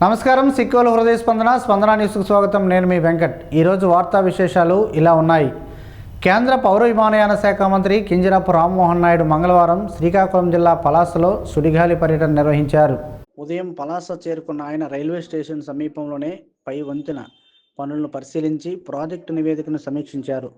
నమస్కారం. సిక్కోలు హృదయ స్పందన న్యూస్కు స్వాగతం. నేను మీ వెంకట్. ఈరోజు వార్తా విశేషాలు ఇలా ఉన్నాయి. కేంద్ర పౌర విమానయాన శాఖ మంత్రి కింజరాపు రామ్మోహన్ నాయుడు మంగళవారం శ్రీకాకుళం జిల్లా పలాసలో సుడిగాలి పర్యటన నిర్వహించారు. ఉదయం పలాస చేరుకున్న ఆయన రైల్వే స్టేషన్ సమీపంలోనే పై వంతెన పనులను పరిశీలించి ప్రాజెక్టు నివేదికను సమీక్షించారు.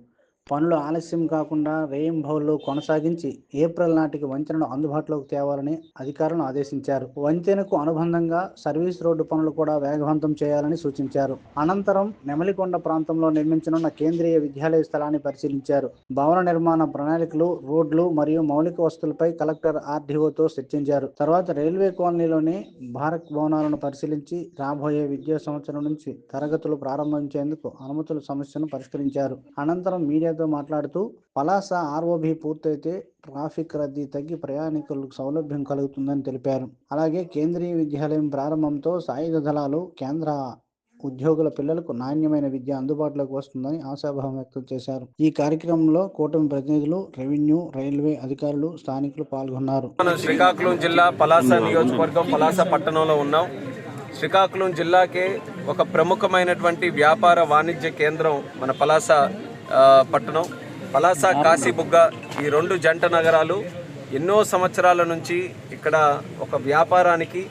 పనులు ఆలస్యం కాకుండా రేయింబౌళ్ళు కొనసాగించి ఏప్రిల్ నాటికి వంతెనను అందుబాటులోకి తేవాలని అధికారులను ఆదేశించారు. వంతెనకు అనుబంధంగా సర్వీస్ రోడ్డు పనులు కూడా వేగవంతం చేయాలని సూచించారు. అనంతరం నెమలికొండ ప్రాంతంలో నిర్మించనున్న కేంద్రీయ విద్యాలయ స్థలాన్ని పరిశీలించారు. భవన నిర్మాణ ప్రణాళికలు, రోడ్లు మరియు మౌలిక వసతులపై కలెక్టర్ ఆర్డీఓతో చర్చించారు. తర్వాత రైల్వే కాలనీలోని భారత్ భవనాలను పరిశీలించి రాబోయే విద్యా సంవత్సరం నుంచి తరగతులు ప్రారంభించేందుకు అనుమతుల సమస్యను పరిష్కరించారు. అనంతరం మీడియాతో మాట్లాడుతూ పలాస ఆర్ఓబి పూర్తయితే ట్రాఫిక్ రద్దీ తగ్గి ప్రయాణికులకు సౌలభ్యం కలుగుతుందని తెలిపారు. అలాగే కేంద్రీయ విద్యాలయం ప్రారంభంతో సాయుధ దళాలు, కేంద్ర ఉద్యోగుల పిల్లలకు నాణ్యమైన విద్య అందుబాటులోకి వస్తుందని ఆశాభావం వ్యక్తం చేశారు. ఈ కార్యక్రమంలో కూటమి ప్రతినిధులు, రెవెన్యూ, రైల్వే అధికారులు, స్థానికులు పాల్గొన్నారు. మనం శ్రీకాకుళం జిల్లా పలాస నియోజకవర్గం పలాస పట్టణంలో ఉన్నాం. శ్రీకాకుళం జిల్లాకే ఒక ప్రముఖమైనటువంటి వ్యాపార వాణిజ్య కేంద్రం మన పలాస పట్టణం. పలాస, కాశీబుగ్గ ఈ రెండు జంట నగరాలు ఎన్నో సంవత్సరాల నుంచి ఇక్కడ ఒక వ్యాపారానికి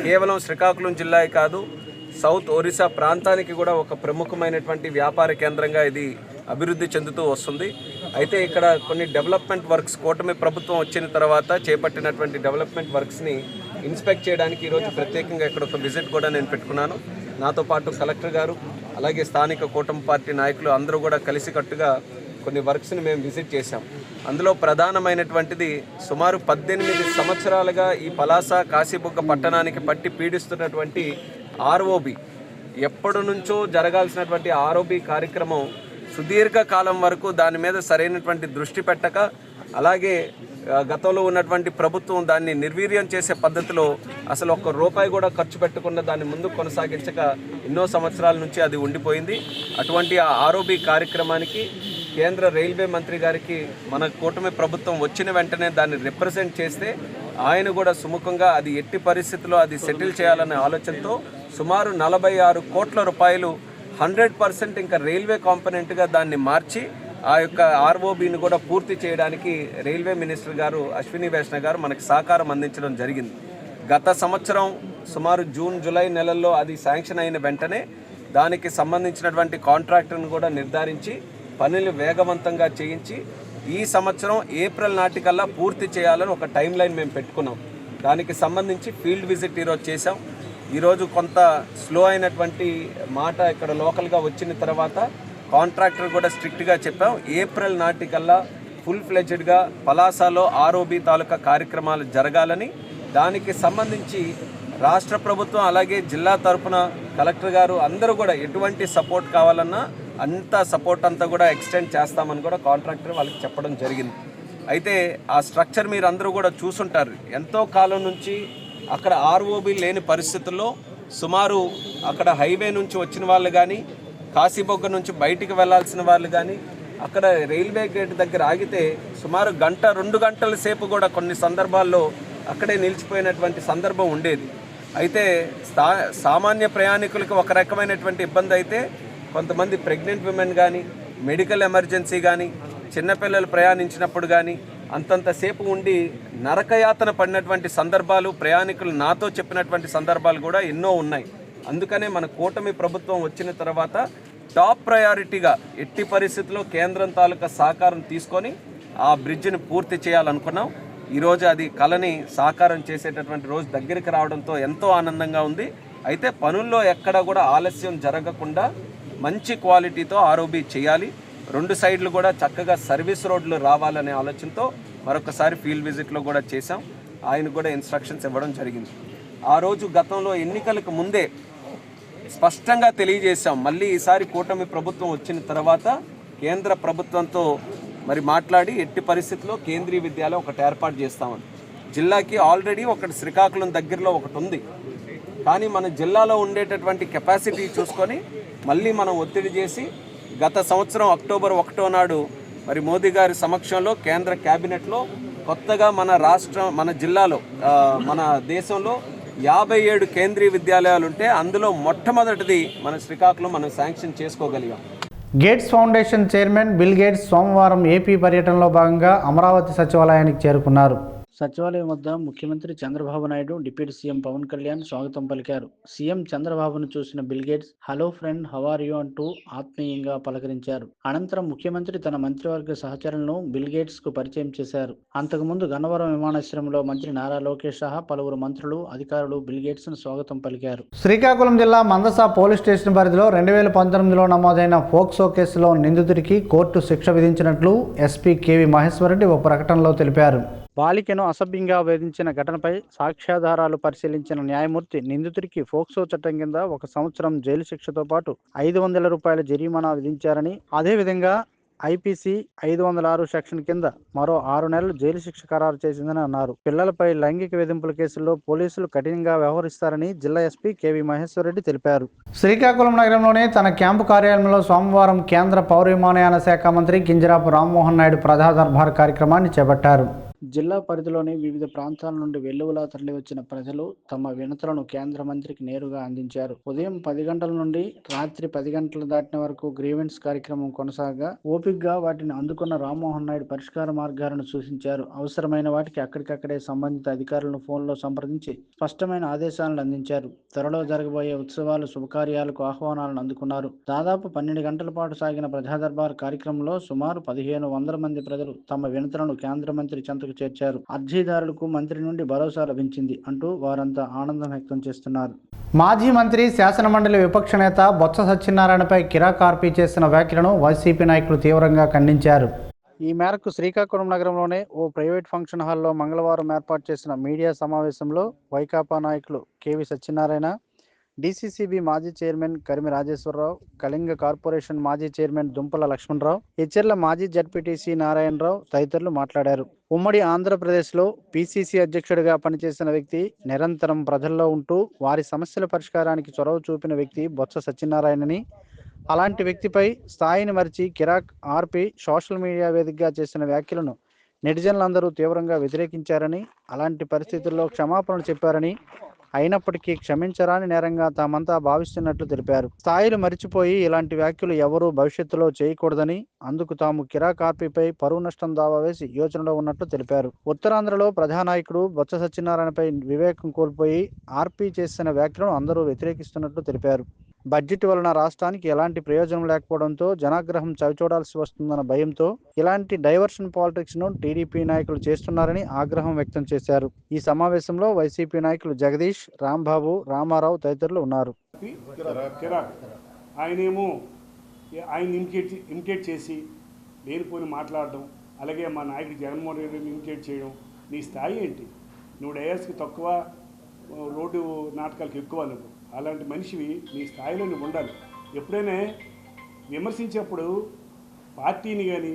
కేవలం శ్రీకాకుళం జిల్లాయే కాదు, సౌత్ ఒరిస్సా ప్రాంతానికి కూడా ఒక ప్రముఖమైనటువంటి వ్యాపార కేంద్రంగా ఇది అభివృద్ధి చెందుతూ వస్తుంది. అయితే ఇక్కడ కొన్ని డెవలప్మెంట్ వర్క్స్ కూటమి ప్రభుత్వం వచ్చిన తర్వాత చేపట్టినటువంటి డెవలప్మెంట్ వర్క్స్ని ఇన్స్పెక్ట్ చేయడానికి ఈరోజు ప్రత్యేకంగా ఇక్కడ ఒక విజిట్ కూడా నేను పెట్టుకున్నాను. నాతో పాటు కలెక్టర్ గారు, అలాగే స్థానిక కూటమి పార్టీ నాయకులు అందరూ కూడా కలిసికట్టుగా కొన్ని వర్క్స్ని మేము విజిట్ చేశాం. అందులో ప్రధానమైనటువంటిది సుమారు 18 సంవత్సరాలుగా ఈ పలాస, కాశీబుగ్గ పట్టణానికి పట్టి పీడిస్తున్నటువంటి ఆర్ఓబి, ఎప్పటి నుంచో జరగాల్సినటువంటి ఆర్ఓబి కార్యక్రమం సుదీర్ఘకాలం వరకు దాని మీద సరైనటువంటి దృష్టి పెట్టక, అలాగే గతంలో ఉన్నటువంటి ప్రభుత్వం దాన్ని నిర్వీర్యం చేసే పద్ధతిలో అసలు ఒక్క రూపాయి కూడా ఖర్చు పెట్టకుండా దాన్ని ముందుకు కొనసాగించక ఎన్నో సంవత్సరాల నుంచి అది ఉండిపోయింది. అటువంటి ఆ ఆర్ఓబి కార్యక్రమానికి కేంద్ర రైల్వే మంత్రి గారికి మన కూటమి ప్రభుత్వం వచ్చిన వెంటనే దాన్ని రిప్రజెంట్ చేస్తే ఆయన కూడా సుముఖంగా అది ఎట్టి పరిస్థితుల్లో అది సెటిల్ చేయాలనే ఆలోచనతో సుమారు 46 కోట్ల రూపాయలు 100% ఇంకా రైల్వే కాంపోనెంట్గా దాన్ని మార్చి ఆ యొక్క ఆర్ఓబిని కూడా పూర్తి చేయడానికి రైల్వే మినిస్టర్ గారు అశ్విని వైష్ణవ్ గారు మనకి సహకారం అందించడం జరిగింది. గత సంవత్సరం సుమారు జూన్, జూలై నెలల్లో అది శాంక్షన్ అయిన వెంటనే దానికి సంబంధించినటువంటి కాంట్రాక్టర్ను కూడా నిర్ధారించి పనులు వేగవంతంగా చేయించి ఈ సంవత్సరం ఏప్రిల్ నాటికల్లా పూర్తి చేయాలని ఒక టైం లైన్ మేము పెట్టుకున్నాం. దానికి సంబంధించి ఫీల్డ్ విజిట్ ఈరోజు చేసాం. ఈరోజు కొంత స్లో అయినటువంటి మాట ఇక్కడ లోకల్గా వచ్చిన తర్వాత కాంట్రాక్టర్ కూడా స్ట్రిక్ట్గా చెప్పాం, ఏప్రిల్ నాటికల్లా ఫుల్ ఫ్లెడ్జ్డ్గా పలాసలో ఆర్ఓబి తాలూకా కార్యక్రమాలు జరగాలని. దానికి సంబంధించి రాష్ట్ర ప్రభుత్వం అలాగే జిల్లా తరఫున కలెక్టర్ గారు అందరూ కూడా ఎటువంటి సపోర్ట్ కావాలన్నా అంత సపోర్ట్ అంతా కూడా ఎక్స్టెండ్ చేస్తామని కూడా కాంట్రాక్టర్ వాళ్ళకి చెప్పడం జరిగింది. అయితే ఆ స్ట్రక్చర్ మీరు అందరూ కూడా చూసుంటారు. ఎంతో కాలం నుంచి అక్కడ ఆర్ఓబి లేని పరిస్థితుల్లో సుమారు అక్కడ హైవే నుంచి వచ్చిన వాళ్ళు కానీ, కాశీబొగ్గ నుంచి బయటికి వెళ్లాల్సిన వాళ్ళు కానీ అక్కడ రైల్వే గేట్ దగ్గర ఆగితే సుమారు 1-2 గంటల సేపు కూడా కొన్ని సందర్భాల్లో అక్కడే నిలిచిపోయినటువంటి సందర్భం ఉండేది. అయితే సామాన్య ప్రయాణికులకు ఒక రకమైనటువంటి ఇబ్బంది అయితే, కొంతమంది ప్రెగ్నెంట్ విమెన్ కానీ, మెడికల్ ఎమర్జెన్సీ కానీ, చిన్నపిల్లలు ప్రయాణించినప్పుడు కానీ అంతంతసేపు ఉండి నరకయాతన పడినటువంటి సందర్భాలు ప్రయాణికులు నాతో చెప్పినటువంటి సందర్భాలు కూడా ఎన్నో ఉన్నాయి. అందుకనే మన కూటమి ప్రభుత్వం వచ్చిన తర్వాత టాప్ ప్రయారిటీగా ఎట్టి పరిస్థితుల్లో కేంద్రం తాలూకా సహకారం తీసుకొని ఆ బ్రిడ్జిని పూర్తి చేయాలనుకున్నాం. ఈరోజు అది కళని సాకారం చేసేటటువంటి రోజు దగ్గరికి రావడంతో ఎంతో ఆనందంగా ఉంది. అయితే పనుల్లో ఎక్కడ కూడా ఆలస్యం జరగకుండా మంచి క్వాలిటీతో ఆర్ఓబి చేయాలి. 2 సైడ్లు కూడా చక్కగా సర్వీస్ రోడ్లు రావాలనే ఆలోచనతో మరొకసారి ఫీల్డ్ విజిట్లో కూడా చేశాం. ఆయన కూడా ఇన్స్ట్రక్షన్స్ ఇవ్వడం జరిగింది. ఆ రోజు గతంలో ఎన్నికలకు ముందే స్పష్టంగా తెలియజేశాం, మళ్ళీ ఈసారి కూటమి ప్రభుత్వం వచ్చిన తర్వాత కేంద్ర ప్రభుత్వంతో మరి మాట్లాడి ఎట్టి పరిస్థితుల్లో కేంద్రీయ విద్యాలయం ఒకటి ఏర్పాటు చేస్తామని. జిల్లాకి ఆల్రెడీ ఒకటి శ్రీకాకుళం దగ్గరలో ఒకటి ఉంది, కానీ మన జిల్లాలో ఉండేటటువంటి కెపాసిటీ చూసుకొని మళ్ళీ మనం ఒత్తిడి చేసి గత సంవత్సరం అక్టోబర్ 1వ నాడు మరి మోదీ గారి సమక్షంలో కేంద్ర క్యాబినెట్లో కొత్తగా మన రాష్ట్రం, మన జిల్లాలో, మన దేశంలో 57 కేంద్రీయ విద్యాలయాలు ఉంటే అందులో మొట్టమొదటిది మన శ్రీకాకుళం మనం శాంక్షన్ చేసుకోగలిగాం. Gates Foundation chairman Bill Gates సోమవారం ఏపీ పర్యటనలో భాగంగా అమరావతి సచివాలయానికి చేరుకున్నారు. సచివాలయం వద్ద ముఖ్యమంత్రి చంద్రబాబు నాయుడు, డిప్యూటీ సీఎం పవన్ కళ్యాణ్ స్వాగతం పలికారు. సీఎం చంద్రబాబును చూసిన Bill Gates hello friend, how are you అంటూ ఆత్మీయంగా పలకరించారు. అనంతరం ముఖ్యమంత్రి తన మంత్రివర్గ సహచరులను బిల్ గేట్స్ కు పరిచయం చేశారు. అంతకుముందు గన్నవరం విమానాశ్రయంలో మంత్రి నారా లోకేష్ సహా పలువురు మంత్రులు, అధికారులు బిల్ గేట్స్ ను స్వాగతం పలికారు. శ్రీకాకుళం జిల్లా మందస పోలీస్ స్టేషన్ పరిధిలో 2019లో నమోదైన ఫోక్సో కేసులో నిందితుడికి కోర్టు శిక్ష విధించినట్లు ఎస్పీ కేవి మహేశ్వరరెడ్డి ఒక ప్రకటనలో తెలిపారు. బాలికను అసభ్యంగా వేధించిన ఘటనపై సాక్ష్యాధారాలు పరిశీలించిన న్యాయమూర్తి నిందితుడికి ఫోక్సో చట్టం కింద 1 సంవత్సరం జైలు శిక్షతో పాటు 500 రూపాయల జరిమానా విధించారని, అదేవిధంగా ఐపీసీ 506 సెక్షన్ కింద మరో 6 నెలలు జైలు శిక్ష ఖరారు చేసిందని అన్నారు. పిల్లలపై లైంగిక వేధింపుల కేసుల్లో పోలీసులు కఠినంగా వ్యవహరిస్తారని జిల్లా ఎస్పీ కేవి మహేశ్వరరెడ్డి తెలిపారు. శ్రీకాకుళం నగరంలోని తన క్యాంపు కార్యాలయంలో సోమవారం కేంద్ర పౌర విమానయాన శాఖ మంత్రి కింజరాపు రామ్మోహన్ నాయుడు ప్రజా దర్బార్ కార్యక్రమాన్ని చేపట్టారు. జిల్లా పరిధిలోని వివిధ ప్రాంతాల నుండి వెల్లువలా తరలివచ్చిన ప్రజలు తమ వినతులను కేంద్ర మంత్రికి నేరుగా అందించారు. ఉదయం 10 గంటల నుండి రాత్రి 10 గంటలు దాటిన వరకు గ్రీవెన్స్ కార్యక్రమం కొనసాగా ఓపికగా వాటిని అందుకున్న రామ్మోహన్ నాయుడు పరిష్కార మార్గాలను సూచించారు. అవసరమైన వాటికి అక్కడికక్కడే సంబంధిత అధికారులను ఫోన్లో సంప్రదించి స్పష్టమైన ఆదేశాలను అందించారు. త్వరలో జరగబోయే ఉత్సవాలు, శుభకార్యాలకు ఆహ్వానాలను అందుకున్నారు. దాదాపు 12 గంటల పాటు సాగిన ప్రజా దర్బార్ కార్యక్రమంలో సుమారు 1500 మంది ప్రజలు తమ వినతులను కేంద్ర మంత్రి చెంతకు చేర్చారు. అర్జీదారులకు మంత్రి నుండి భరోసా లభించింది అంటూ వారంతా ఆనందం వ్యక్తం చేస్తున్నారు. మాజీ మంత్రి, శాసనమండలి విపక్ష నేత బొత్స సత్యనారాయణపై కిరాక్ ఆర్పీ చేసిన వ్యాఖ్యలను వైసీపీ నాయకులు తీవ్రంగా ఖండించారు. ఈ మేరకు శ్రీకాకుళం నగరంలోనే ఓ ప్రైవేట్ ఫంక్షన్ హాల్లో మంగళవారం ఏర్పాటు చేసిన మీడియా సమావేశంలో వైకాపా నాయకులు కేవి సత్యనారాయణ, డీసీసీబీ మాజీ చైర్మన్ కరిమి రాజేశ్వరరావు, కళింగ కార్పొరేషన్ మాజీ చైర్మన్ దుంపల లక్ష్మణరావు, హెచ్ఎర్ల మాజీ జడ్పీటీసీ నారాయణరావు తదితరులు మాట్లాడారు. ఉమ్మడి ఆంధ్రప్రదేశ్లో పీసీసీ అధ్యక్షుడిగా పనిచేసిన వ్యక్తి, నిరంతరం ప్రజల్లో ఉంటూ వారి సమస్యల పరిష్కారానికి చొరవ చూపిన వ్యక్తి బొత్స సత్యనారాయణని, అలాంటి వ్యక్తిపై స్థాయిని మరిచి కిరాక్ ఆర్పి సోషల్ మీడియా వేదికగా చేసిన వ్యాఖ్యలను నెటిజన్లందరూ తీవ్రంగా వ్యతిరేకించారని, అలాంటి పరిస్థితుల్లో క్షమాపణలు చెప్పారని, అయినప్పటికీ క్షమించరాని నేరంగా తామంతా భావిస్తున్నట్లు తెలిపారు. స్థాయిలు మరిచిపోయి ఇలాంటి వ్యాఖ్యలు ఎవరూ భవిష్యత్తులో చేయకూడదని, అందుకు తాము కిరాక్ ఆర్పీపై పరువు నష్టం దావా వేసి యోచనలో ఉన్నట్లు తెలిపారు. ఉత్తరాంధ్రలో ప్రజానాయకుడు బొత్స సత్యనారాయణపై వివేకం కోల్పోయి ఆర్పీ చేసిన వ్యాఖ్యలను అందరూ వ్యతిరేకిస్తున్నట్లు తెలిపారు. బడ్జెట్ వలన రాష్ట్రానికి ఎలాంటి ప్రయోజనం లేకపోవడంతో జనాగ్రహం చవిచూడాల్సి వస్తుందన్న భయంతో ఇలాంటి డైవర్షన్ పాలిటిక్స్ ను టీడీపీ నాయకులు చేస్తున్నారని ఆగ్రహం వ్యక్తం చేశారు. ఈ సమావేశంలో వైసీపీ నాయకులు జగదీష్, రాంబాబు, రామారావు తదితరులు ఉన్నారు. ఆయనేమో ఆయన ఇమిటేట్ చేసి లేనిపోని మాట్లాడడం, అలాగే మా నాయకుడు జగన్మోహన్ రెడ్డిని ఇమిటేట్ చేయడం. నీ స్థాయి ఏంటి? నువ్వు డయర్స్కి తక్కువ, రోడ్డు నాటకాలకు ఎక్కువ. నువ్వు అలాంటి మనిషివి, నీ స్థాయిలో నువ్వు ఉండాలి. ఎప్పుడైనా విమర్శించేప్పుడు పార్టీని కానీ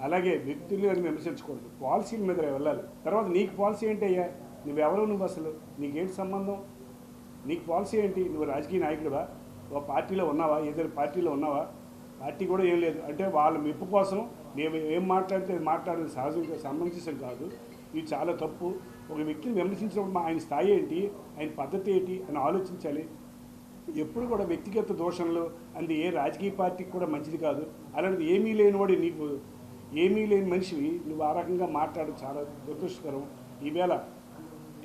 అలాగే వ్యక్తులు కానీ విమర్శించకూడదు, పాలసీల మీద వెళ్ళాలి. తర్వాత నీకు పాలసీ ఏంటయ్యా? నువ్వెవరో, నువ్వు అసలు నీకేంటి సంబంధం? నీకు పాలసీ ఏంటి? నువ్వు రాజకీయ నాయకుడివా? ఒక పార్టీలో ఉన్నావా? ఏదైనా పార్టీలో ఉన్నావా? పార్టీ కూడా ఏం లేదు అంటే వాళ్ళ మెప్పు కోసం మేము ఏం మాట్లాడితే మాట్లాడేది సహజంగా సమంజసం కాదు. ఇది చాలా తప్పు. ఒక వ్యక్తిని విమర్శించినప్పుడు ఆయన స్థాయి ఏంటి, ఆయన పద్ధతి ఏంటి అని ఆలోచించాలి. ఎప్పుడు కూడా వ్యక్తిగత దోషంలో అది ఏ రాజకీయ పార్టీకి కూడా మంచిది కాదు. అలాంటిది ఏమీ లేనివాడు, నీకు ఏమీ లేని మనిషివి నువ్వు ఆ రకంగా మాట్లాడడం చాలా దురదృష్టకరం. ఈవేళ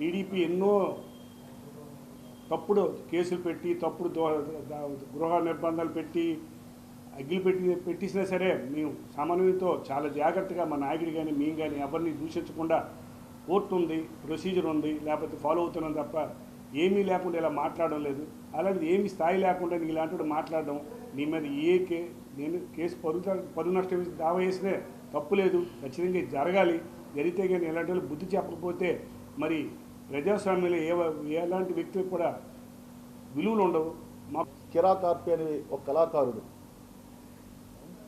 టీడీపీ ఎన్నో తప్పుడు కేసులు పెట్టి, తప్పుడు గృహ నిర్బంధాలు పెట్టి, అగ్గిలు పెట్టిసినా సరే మేము సమన్వయంతో చాలా జాగ్రత్తగా మా నాయకుడు కానీ మేము కానీ ఎవరిని దూషించకుండా కోర్టు ఉంది, ప్రొసీజర్ ఉంది, లేకపోతే ఫాలో అవుతున్నాం తప్ప ఏమీ లేకుండా ఇలా మాట్లాడడం లేదు. అలాంటిది ఏమీ స్థాయి లేకుండా నీ ఇలాంటి మాట్లాడడం, నీ మీద నేను కేసు పరువు నష్టం దావా వేసినే తప్పు లేదు, ఖచ్చితంగా జరగాలి. జరిగితే కానీ ఇలాంటి వాళ్ళు బుద్ధి చెప్పకపోతే మరి ప్రజాస్వామ్యంలో ఎలాంటి వ్యక్తులకు కూడా విలువలు ఉండవు. మా కిరాక్ ఆర్పి అనే ఒక కళాకారుడు,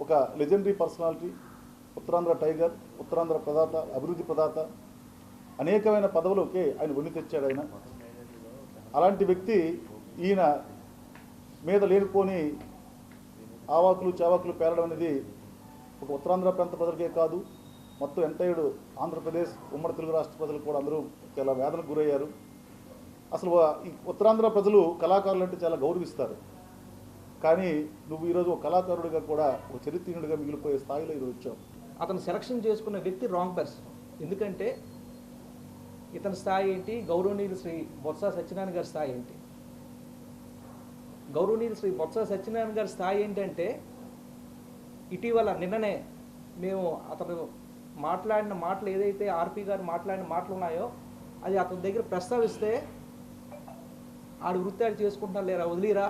ఒక legendary personality, Uttarandhra tiger, Uttarandhra ప్రదాత, అభివృద్ధి ప్రదాత, అనేకమైన పదవులకి ఆయన వన్ని తెచ్చాడు ఆయన. అలాంటి వ్యక్తి ఈయన మీద లేనిపోని ఆవాకులు చావాకులు పేరడం అనేది ఒక ఉత్తరాంధ్ర ప్రాంత ప్రజలకే కాదు, మొత్తం ఎంటైర్ ఆంధ్రప్రదేశ్, ఉమ్మడి తెలుగు రాష్ట్ర ప్రజలు కూడా అందరూ చాలా వేదనకు గురయ్యారు. అసలు ఈ ఉత్తరాంధ్ర ప్రజలు కళాకారులు అంటే చాలా గౌరవిస్తారు. కానీ నువ్వు ఈరోజు ఒక కళాకారుడిగా కూడా ఒక చరిత్రహీనుడిగా మిగిలిపోయే స్థాయిలో ఈరోజు వచ్చావు. అతను సెలక్షన్ చేసుకున్న వ్యక్తి రాంగ్ పర్సన్. ఎందుకంటే ఇతని స్థాయి ఏంటి, గౌరవనీయులు శ్రీ బొత్స సత్యనారాయణ గారి స్థాయి ఏంటి? గౌరవనీయులు శ్రీ బొత్స సత్యనారాయణ గారి స్థాయి ఏంటంటే ఇటీవల నిన్ననే మేము అతను మాట్లాడిన మాటలు ఏదైతే ఆర్పి గారు మాట్లాడిన మాటలు ఉన్నాయో అది అతని దగ్గర ప్రస్తావిస్తే ఆడు వృత్తాలు చేసుకుంటున్నా లేరా వదిలిరా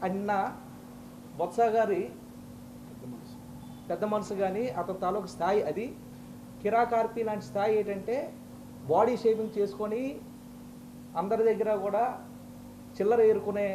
అన్న బొత్స గారి పెద్ద మనసు కానీ అతని తాలూకు స్థాయి అది. కిరాకార్పి లాంటి స్థాయి ఏంటంటే బాడీ షేపింగ్ చేసుకొని అందరి దగ్గర కూడా చిల్లర ఏరుకునే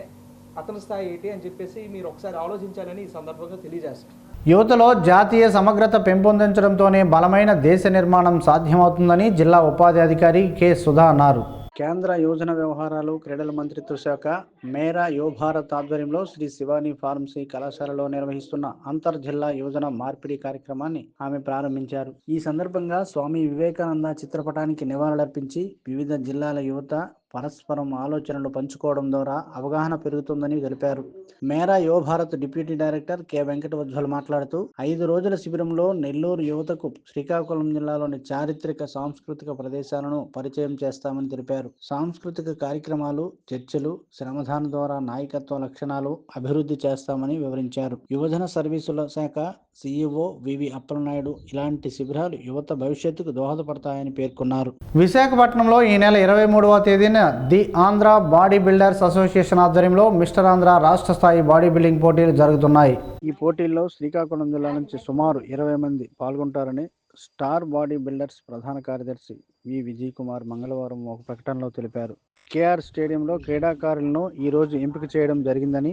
అతని స్థాయి ఏంటి అని చెప్పేసి మీరు ఒకసారి ఆలోచించాలని ఈ సందర్భంగా తెలియజేస్తాను. యువతలో జాతీయ సమగ్రత పెంపొందించడంతోనే బలమైన దేశ నిర్మాణం సాధ్యమవుతుందని జిల్లా ఉపాధి అధికారి కె సుధా అన్నారు. కేంద్ర యువజన వ్యవహారాలు క్రీడల మంత్రిత్వ శాఖ మేరా యువ భారత్ ఆధ్వర్యంలో శ్రీ శివాని ఫార్మసీ కళాశాలలో నిర్వహిస్తున్న అంతర్ జిల్లా యువజన మార్పిడి కార్యక్రమాన్ని ఆమె ప్రారంభించారు. ఈ సందర్భంగా స్వామి వివేకానంద చిత్రపటానికి నివాళులర్పించి వివిధ జిల్లాల యువత పరస్పరం ఆలోచనలు పంచుకోవడం ద్వారా అవగాహన పెరుగుతుందని తెలిపారు. మేరా యువ భారత్ డిప్యూటీ డైరెక్టర్ కె వెంకటోజ్వల్ మాట్లాడుతూ 5 రోజుల శిబిరంలో నెల్లూరు యువతకు శ్రీకాకుళం జిల్లాలోని చారిత్రక సాంస్కృతిక ప్రదేశాలను పరిచయం చేస్తామని తెలిపారు. సాంస్కృతిక కార్యక్రమాలు, చర్చలు, శ్రమదానం ద్వారా నాయకత్వ లక్షణాలు అభివృద్ధి చేస్తామని వివరించారు. యువజన సర్వీసుల శాఖ సిఇఓ వివి అప్పలనాయుడు ఇలాంటి శిబిరాలు యువత భవిష్యత్తుకు దోహదపడతాయని పేర్కొన్నారు. విశాఖపట్నంలో ఈ నెల 23వ తేదీన the Andhra body builders association ఆధ్వర్యంలో మిస్టర్ ఆంధ్ర రాష్ట్ర స్థాయి బాడీ బిల్డింగ్ పోటీలు జరుగుతున్నాయి. ఈ పోటీల్లో శ్రీకాకుళం జిల్లా నుంచి సుమారు 20 మంది పాల్గొంటారని స్టార్ బాడీ బిల్డర్స్ ప్రధాన కార్యదర్శి వి విజయ్ కుమార్ మంగళవారం ఒక ప్రకటనలో తెలిపారు. కేఆర్ స్టేడియంలో క్రీడాకారులను ఈరోజు ఎంపిక చేయడం జరిగిందని,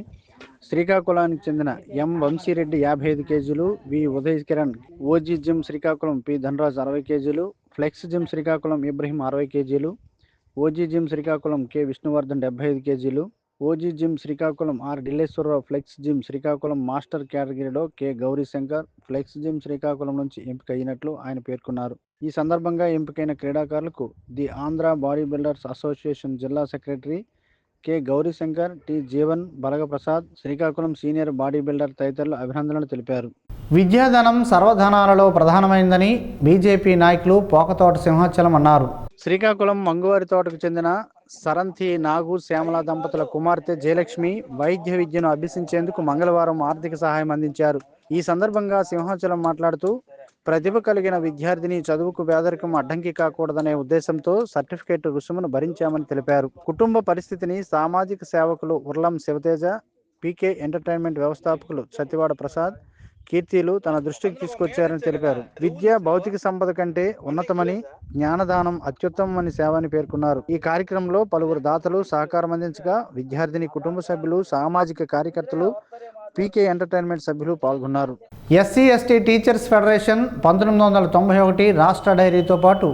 శ్రీకాకుళానికి చెందిన ఎం వంశీరెడ్డి 55 కేజీలు, V Uday Kiran OG gym Srikakulam P Dhanraj 60 కేజీలు, ఫ్లెక్స్ జిమ్ శ్రీకాకుళం ఇబ్రహీం 60 కేజీలు, OG gym Srikakulam K Vishnuvardhan 75 కేజీలు, OG gym Srikakulam R Dilleswararao, Flex gym Srikakulam master కేటగిరీలో K Gaurishankar Flex gym Srikakulam నుంచి ఎంపిక అయినట్లు ఆయన పేర్కొన్నారు. ఈ సందర్భంగా ఎంపికైన క్రీడాకారులకు the Andhra body builders association జిల్లా secretary K Gaurishankar, T Jeevan, Balagaprasad, Srikakulam senior body builder తదితరులు అభినందనలు తెలిపారు. విద్యాధనం సర్వధనాలలో ప్రధానమైందని బీజేపీ నాయకులు పోకతోట సింహాచలం అన్నారు. శ్రీకాకుళం మంగువారి తోటకు చెందిన సరంతి నాగు శ్యామల దంపతుల కుమార్తె జయలక్ష్మి వైద్య విద్యను అభ్యసించేందుకు మంగళవారం ఆర్థిక సహాయం అందించారు. ఈ సందర్భంగా సింహాచలం మాట్లాడుతూ ప్రతిభ కలిగిన విద్యార్థిని చదువుకు పేదరికం అడ్డంకి కాకూడదనే ఉద్దేశంతో సర్టిఫికేట్ రుసుమును భరించామని తెలిపారు. కుటుంబ పరిస్థితిని సామాజిక సేవకులు ఉర్లం శివతేజ, పీకే ఎంటర్టైన్మెంట్ వ్యవస్థాపకులు సత్యవాడ ప్రసాద్, కీర్తిలు తన దృష్టికి తీసుకొచ్చారని తెలిపారు. విద్య భౌతిక సంపద కంటే ఉన్నతమని, జ్ఞానదానం అత్యుత్తమని సేవని పేర్కొన్నారు. ఈ కార్యక్రమంలో పలువురు దాతలు సహకారం అందించగా విద్యార్థిని కుటుంబ సభ్యులు, సామాజిక కార్యకర్తలు, పీకే ఎంటర్టైన్మెంట్ సభ్యులు పాల్గొన్నారు. ఎస్సీ ఎస్టీ టీచర్స్ ఫెడరేషన్ 1991 రాష్ట్ర డైరీతో పాటు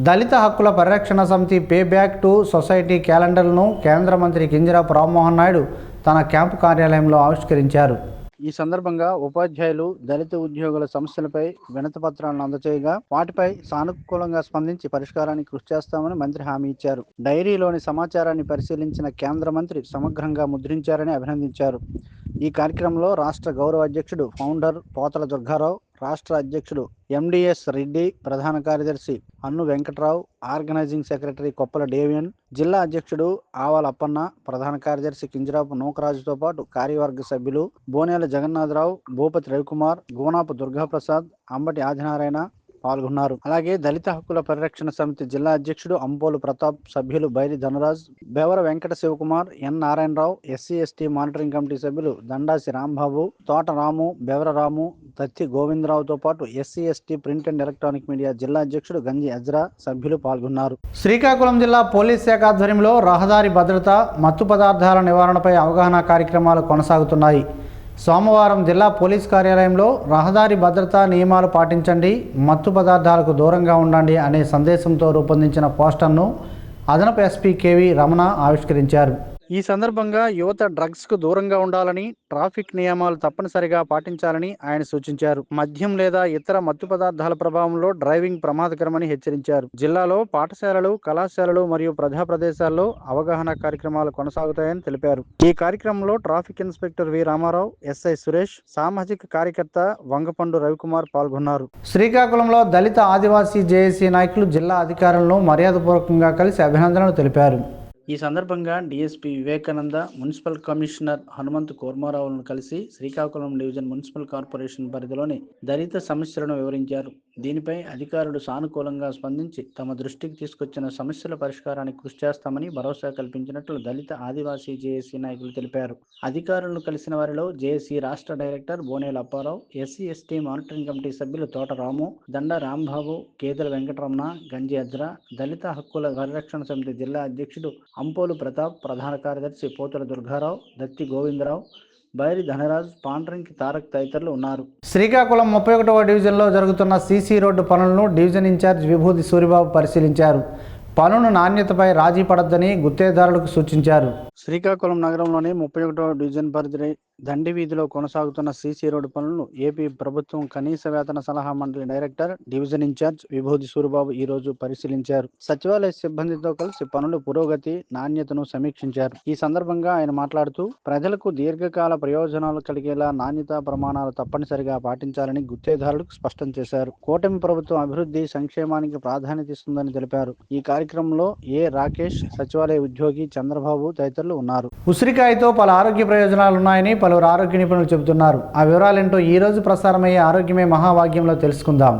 దళిత హక్కుల పరిరక్షణ సమితి పే బ్యాక్ టు సొసైటీ క్యాలెండర్ను కేంద్ర మంత్రి కింజరాపు రామ్మోహన్ నాయుడు తన క్యాంపు కార్యాలయంలో ఆవిష్కరించారు. ఈ సందర్భంగా ఉపాధ్యాయులు, దళిత ఉద్యోగుల సమస్యలపై వినతి పత్రాలను అందజేయగా వాటిపై సానుకూలంగా స్పందించి పరిష్కారానికి కృషి చేస్తామని మంత్రి హామీ ఇచ్చారు. డైరీలోని సమాచారాన్ని పరిశీలించిన కేంద్ర మంత్రి సమగ్రంగా ముద్రించారని అభినందించారు. ఈ కార్యక్రమంలో రాష్ట్ర గౌరవ అధ్యక్షుడు ఫౌండర్ పోతల దుర్గారావు, రాష్ట్ర అధ్యక్షుడు ఎండిఎస్ రెడ్డి, ప్రధాన కార్యదర్శి అన్ను వెంకట్రావు, ఆర్గనైజింగ్ సెక్రటరీ కొప్పల డేవియన్, జిల్లా అధ్యక్షుడు ఆవాల అప్పన్న, ప్రధాన కార్యదర్శి కింజరాపు నూకరాజుతో పాటు కార్యవర్గ సభ్యులు బోనేల జగన్నాథరావు, భూపతి రవికుమార్, గోనాపు దుర్గాప్రసాద్, అంబటి ఆదినారాయణ పాల్గొన్నారు. అలాగే దళిత హక్కుల పరిరక్షణ సమితి జిల్లా అధ్యక్షుడు అంపోలు ప్రతాప్, సభ్యులు Bairi Dhanraj, Bevara Venkata Shivakumar, N Narayanarao, SC ST monitoring committee సభ్యులు దండాసి రాంబాబు, తోట రాము, బెవర రాము, తత్తి గోవిందరావుతో పాటు SC ST print and electronic media జిల్లా అధ్యక్షుడు గంజి అజ్రా సభ్యులు పాల్గొన్నారు. శ్రీకాకుళం జిల్లా పోలీస్ శాఖ ఆధ్వర్యంలో రహదారి భద్రత, మత్తు పదార్థాల నివారణపై అవగాహన కార్యక్రమాలు కొనసాగుతున్నాయి. సోమవారం జిల్లా పోలీస్ కార్యాలయంలో రహదారి భద్రతా నియమాలు పాటించండి, మత్తు పదార్థాలకు దూరంగా ఉండండి అనే సందేశంతో రూపొందించిన పోస్టర్ను అదనపు ఎస్పీ కేవి రమణ ఆవిష్కరించారు. ఈ సందర్భంగా యువత డ్రగ్స్ కు దూరంగా ఉండాలని, ట్రాఫిక్ నియమాలు తప్పనిసరిగా పాటించాలని ఆయన సూచించారు. మద్యం లేదా ఇతర మత్తు పదార్థాల ప్రభావంలో డ్రైవింగ్ ప్రమాదకరమని హెచ్చరించారు. జిల్లాలో పాఠశాలలు, కళాశాలలు మరియు ప్రజా ప్రదేశాల్లో అవగాహన కార్యక్రమాలు కొనసాగుతాయని తెలిపారు. ఈ కార్యక్రమంలో traffic inspector V Ramarao, SI Suresh, సామాజిక కార్యకర్త వంగపండు రవికుమార్ పాల్గొన్నారు. శ్రీకాకుళంలో దళిత ఆదివాసీ జేఏసీ నాయకులు జిల్లా అధికారులను మర్యాదపూర్వకంగా కలిసి అభినందనలు తెలిపారు. ఈ సందర్భంగా DSP Vivekananda, municipal commissioner Hanumanth కోర్మారావులను కలిసి శ్రీకాకుళం డివిజన్ మున్సిపల్ కార్పొరేషన్ పరిధిలోని దళిత సమస్యలను వివరించారు. దీనిపై అధికారులు సానుకూలంగా స్పందించి తమ దృష్టికి తీసుకొచ్చిన సమస్యల పరిష్కారానికి కృషి చేస్తామని భరోసా కల్పించినట్లు దళిత ఆదివాసీ జేఏసీ నాయకులు తెలిపారు. అధికారులను కలిసిన వారిలో జేఏసీ రాష్ట్ర director Bonela Apparao, SC ST monitoring committee సభ్యులు తోట రాము, దండ రాంబాబు, కేదల వెంకటరమణ, గంజి అజ్రా, దళిత హక్కుల పరిరక్షణ సమితి జిల్లా అధ్యక్షుడు అంపోలు ప్రతాప్, ప్రధాన కార్యదర్శి పోతుల దుర్గారావు, దత్తి గోవిందరావు, బైరి ధనరాజ్, పాండ్రంకి తారక్ తదితరులు ఉన్నారు. శ్రీకాకుళం 31వ డివిజన్లో జరుగుతున్న సీసీ రోడ్డు పనులను డివిజన్ ఇన్ఛార్జ్ విభూతి సూరిబాబు పరిశీలించారు. పనుల నాణ్యతపై రాజీ పడొద్దని గుత్తేదారులకు సూచించారు. శ్రీకాకుళం నగరంలోని 31వ డివిజన్ పరిధి దండి వీధిలో కొనసాగుతున్న సీసీ రోడ్డు పనులను ఏపీ ప్రభుత్వం కనీస వేతన సలహా మండలి డైరెక్టర్, డివిజన్ ఇన్ఛార్జ్ విభూతి సూరిబాబు ఈ రోజు పరిశీలించారు. సచివాలయ సిబ్బందితో కలిసి పనుల పురోగతి, నాణ్యతను సమీక్షించారు. ఈ సందర్భంగా ఆయన మాట్లాడుతూ ప్రజలకు దీర్ఘకాల ప్రయోజనాలు కలిగేలా నాణ్యతా ప్రమాణాలు తప్పనిసరిగా పాటించాలని గుత్తేదారులకు స్పష్టం చేశారు. కూటమి ప్రభుత్వం అభివృద్ధి, సంక్షేమానికి ప్రాధాన్యత ఇస్తుందని తెలిపారు. ఈ కార్యక్రమంలో ఏ రాకేష్, సచివాలయ ఉద్యోగి చంద్రబాబు తదితరులు ఉన్నారు. ఉసిరికాయతో పలు ఆరోగ్య ప్రయోజనాలున్నాయని పలువురు ఆరోగ్య నిపుణులు చెబుతున్నారు. ఆ వివరాలేంటో ఈ రోజు ప్రసారమయ్యే ఆరోగ్యమే మహాభాగ్యంలో తెలుసుకుందాం.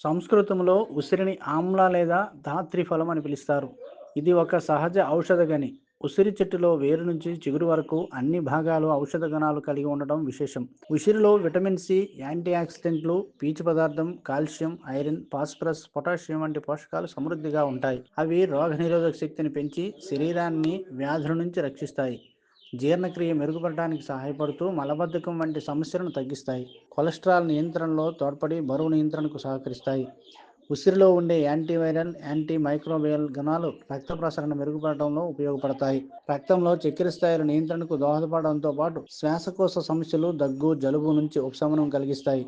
సంస్కృతంలో ఉసిరిని ఆమ్ల లేదా ధాత్రి ఫలం అని పిలుస్తారు. ఇది ఒక సహజ ఔషధ గని. ఉసిరి చెట్టులో వేరు నుంచి చిగురు వరకు అన్ని భాగాలు ఔషధ గుణాలు కలిగి ఉండడం విశేషం. ఉసిరిలో విటమిన్ సి, యాంటీ ఆక్సిడెంట్లు, పీచు పదార్థం, కాల్షియం, ఐరన్, ఫాస్ఫరస్, పొటాషియం వంటి పోషకాలు సమృద్ధిగా ఉంటాయి. అవి రోగనిరోధక శక్తిని పెంచి శరీరాన్ని వ్యాధుల నుంచి రక్షిస్తాయి. జీర్ణక్రియ మెరుగుపడటానికి సహాయపడుతూ మలబద్ధకం వంటి సమస్యలను తగ్గిస్తాయి. కొలెస్ట్రాల్ నియంత్రణలో తోడ్పడి బరువు నియంత్రణకు సహకరిస్తాయి. ఉసిరిలో ఉండే యాంటీవైరల్, యాంటీ మైక్రోబియల్ గుణాలు రక్త ప్రసరణ మెరుగుపడటంలో ఉపయోగపడతాయి. రక్తంలో చక్కెర స్థాయిల నియంత్రణకు దోహదపడడంతో పాటు శ్వాసకోశ సమస్యలు, దగ్గు, జలుబు నుంచి ఉపశమనం కలిగిస్తాయి.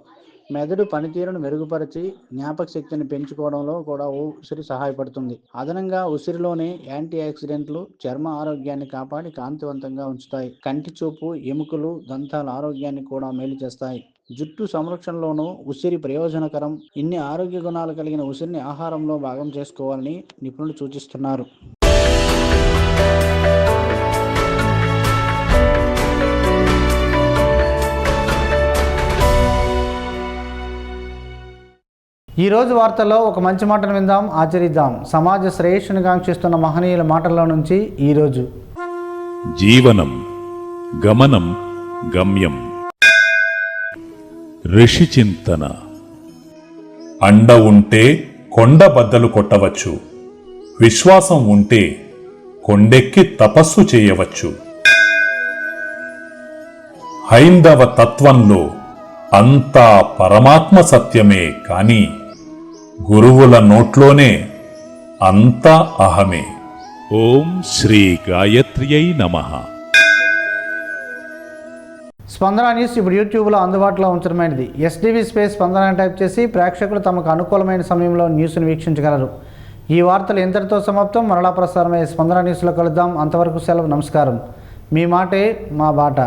మెదడు పనితీరును మెరుగుపరిచి జ్ఞాపక శక్తిని పెంచుకోవడంలో కూడా ఉసిరి సహాయపడుతుంది. అదనంగా ఉసిరిలోని యాంటీ ఆక్సిడెంట్లు చర్మ ఆరోగ్యాన్ని కాపాడి కాంతివంతంగా ఉంచుతాయి. కంటి చూపు, ఎముకలు, దంతాల ఆరోగ్యాన్ని కూడా మేలు చేస్తాయి. జుట్టు సంరక్షణలోనూ ఉసిరి ప్రయోజనకరం. ఇన్ని ఆరోగ్య గుణాలు కలిగిన ఉసిరిని ఆహారంలో భాగం చేసుకోవాలని నిపుణులు సూచిస్తున్నారు. ఈ రోజు వార్తల్లో ఒక మంచి మాటను విందాం, ఆచరిద్దాం. సమాజ శ్రేయస్సును కాంక్షిస్తున్న మహనీయుల మాటల్లో నుంచి ఈరోజు. జీవనం గమనం గమ్యం. ఋషి చింతన. అండ ఉంటే కొండ బద్దలు కొట్టవచ్చు, విశ్వాసం ఉంటే కొండెక్కి తపస్సు చేయవచ్చు. హైందవ తత్వంలో అంతా పరమాత్మ సత్యమే కాని గురువుల నోట్లోనే అంతా అహమే. ఓం శ్రీ గాయత్ర్యై నమః. స్పందన న్యూస్ ఇప్పుడు యూట్యూబ్లో అందుబాటులో ఉంచడమైనది. ఎస్టీవీ స్పేస్ స్పందన టైప్ చేసి ప్రేక్షకులు తమకు అనుకూలమైన సమయంలో న్యూస్ను వీక్షించగలరు. ఈ వార్తలు ఇంతటితో సమాప్తం. మరలా ప్రసారమయ్యే స్పందన న్యూస్లో కలుద్దాం. అంతవరకు సెలవు. నమస్కారం. మీ మాటే మా బాట.